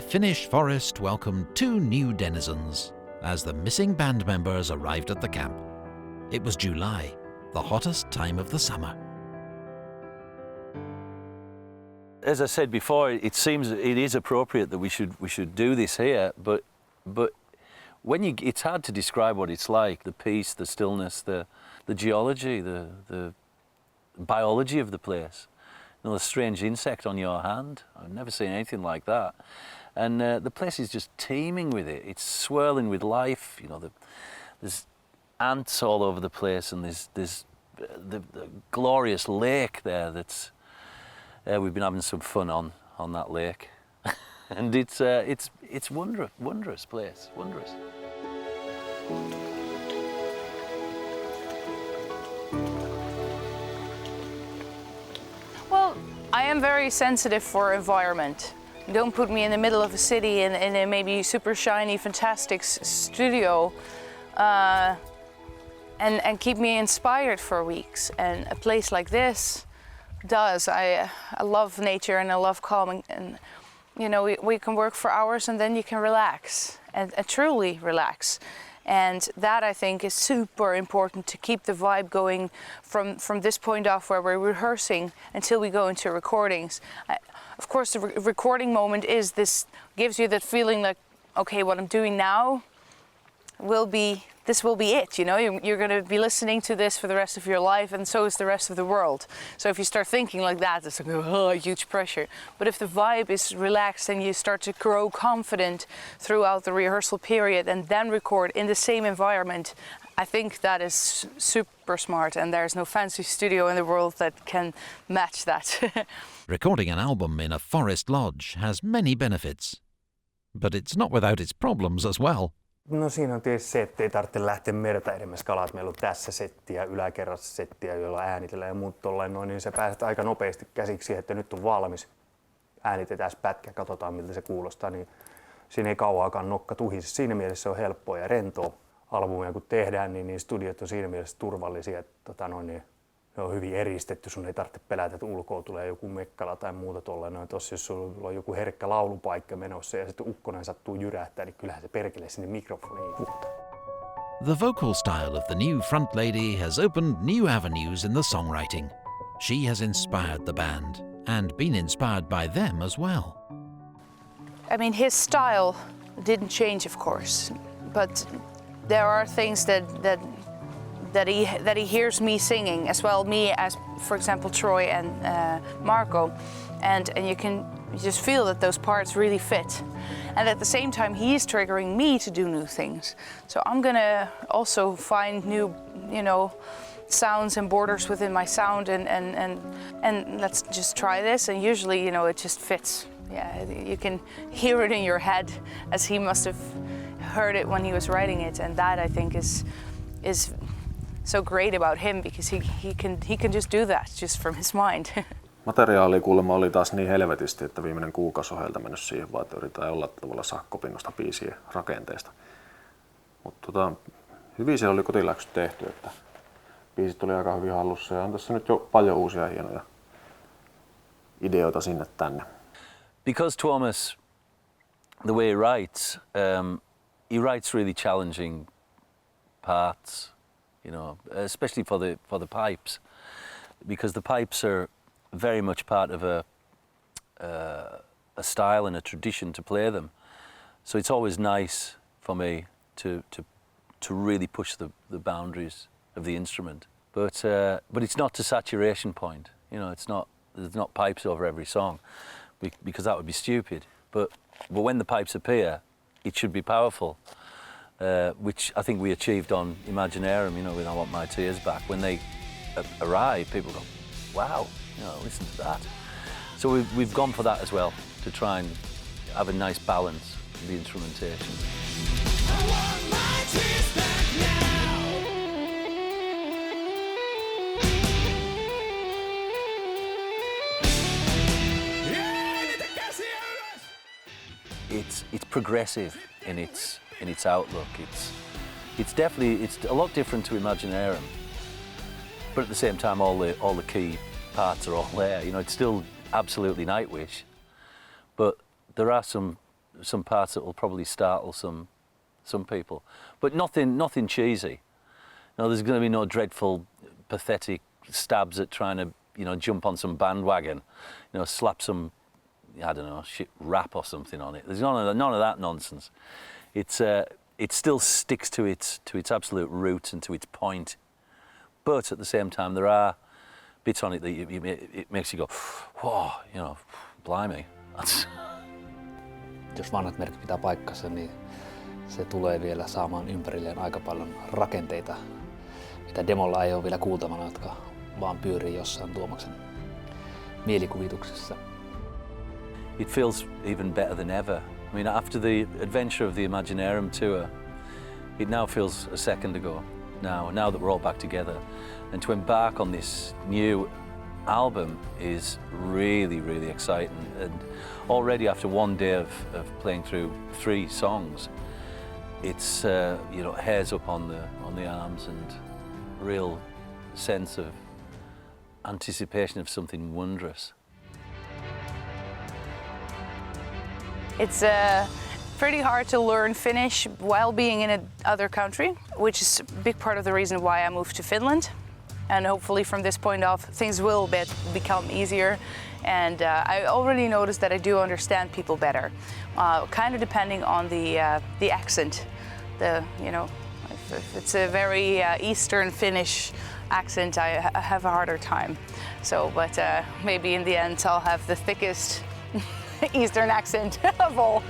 Finnish forest welcomed 2 new denizens as the missing band members arrived at the camp. It was July, the hottest time of the summer. As I said before, it seems it is appropriate that we should do this here, but it's hard to describe what it's like, the peace, the stillness, the geology, the biology of the place. You know, the strange insect on your hand. I've never seen anything like that. And the place is just teeming with it. It's swirling with life. You know, there's ants all over the place, and there's the glorious lake there. That's we've been having some fun on that lake, and it's wondrous place, wondrous. Well, I am very sensitive for environment. Don't put me in the middle of a city in a maybe super shiny, fantastic studio, and keep me inspired for weeks. And a place like this does. I love nature and I love calm, and you know, we can work for hours and then you can relax and truly relax. And that, I think, is super important to keep the vibe going from this point off where we're rehearsing until we go into recordings. Of course, the recording moment gives you that feeling like, okay, what I'm doing now this will be it, you know, you're going to be listening to this for the rest of your life, and so is the rest of the world. So if you start thinking like that, it's like, oh, huge pressure. But if the vibe is relaxed and you start to grow confident throughout the rehearsal period and then record in the same environment, I think that is super smart, and there's no fancy studio in the world that can match that. Recording an album in a forest lodge has many benefits, but it's not without its problems as well. No siinä on tietysti se, että ei tarvitse lähteä merta edemmäs kalaa. Meillä on tässä settiä, yläkerrassa settiä, joilla äänitellään ja muut tollain noin, niin sä pääset aika nopeasti käsiksi siihen, että nyt on valmis. Äänitetään pätkä, katsotaan miltä se kuulostaa, niin siinä ei kauaakaan nokka tuhisi. Siinä mielessä se on helppoa ja rentoa albumia kun tehdään, niin studiot on siinä mielessä turvallisia, että ne on hyvin eristetty. Sun ei tarvitse pelätä, että ulkoa tulee joku mekkala tai muuta tollain. Tossa jos sulla on joku herkkä laulupaikka menossa ja sitten ukkonen sattuu jyrähtää, niin kyllähän se perkele sinne mikrofoniin huutaa. The vocal style of the new front lady has opened new avenues in the songwriting. She has inspired the band and been inspired by them as well. I mean, his style didn't change, of course, but there are things that he hears me singing as well, me as, for example, Troy and Marco, and you just feel that those parts really fit. And at the same time, he's triggering me to do new things. So I'm gonna also find new, you know, sounds and borders within my sound, and let's just try this. And usually, you know, it just fits. Yeah, you can hear it in your head, as he must have heard it when he was writing it, and that, I think, is so great about him, because he can just do that just from his mind. Materiaali kuulemma oli taas niin helvetisti, että viimeinen kuukausi on heiltä mennyt siihen, vaan että yritetään jollain tavalla saada kopin noista biisien rakenteesta. Mutta hyvin se oli kotiläksyt tehty, että biisit oli aika hyvin hallussa ja on tässä nyt jo paljon uusia hienoja ideoita sinne tänne. Because Tuomas, the way he writes really challenging parts, you know, especially for the pipes, because the pipes are very much part of a style and a tradition to play them. So it's always nice for me to really push the boundaries of the instrument. But it's not to saturation point. You know, there's not pipes over every song, because that would be stupid. But when the pipes appear, it should be powerful, which I think we achieved on Imaginarium, you know, with I Want My Tears Back. When they arrive, people go, wow, you know, listen to that. So we've gone for that as well, to try and have a nice balance of the instrumentation. I want my tears back now. It's progressive in its outlook. It's a lot different to Imaginarium, but at the same time, all the key parts are all there. You know, it's still absolutely Nightwish, but there are some some parts that will probably startle some people, but nothing cheesy. No, there's going to be no dreadful, pathetic stabs at trying to, jump on some bandwagon, slap some, I don't know, shit rap or something on it. There's none of that nonsense. It still sticks to its absolute roots and to its point, but at the same time there are bits on it that it makes you go, whoa, blimey. Jos vanhat merkit pitää paikkansa, niin se tulee vielä saamaan ympärilleen aika paljon rakenteita, mitä demolla ei ole vielä kuultavana, jotka vaan pyörii jossain Tuomaksen mielikuvituksessa. It feels even better than ever. I mean, after the adventure of the Imaginarium tour, it now feels a second ago. Now that we're all back together, and to embark on this new album is really, really exciting. And already after one day of playing through 3 songs, it's hairs up on the arms and real sense of anticipation of something wondrous. It's pretty hard to learn Finnish while being in another country, which is a big part of the reason why I moved to Finland. And hopefully from this point off, things will become easier. And I already noticed that I do understand people better, kind of depending on the accent. If it's a very Eastern Finnish accent, I have a harder time. So, but maybe in the end, I'll have the thickest Eastern accent of all.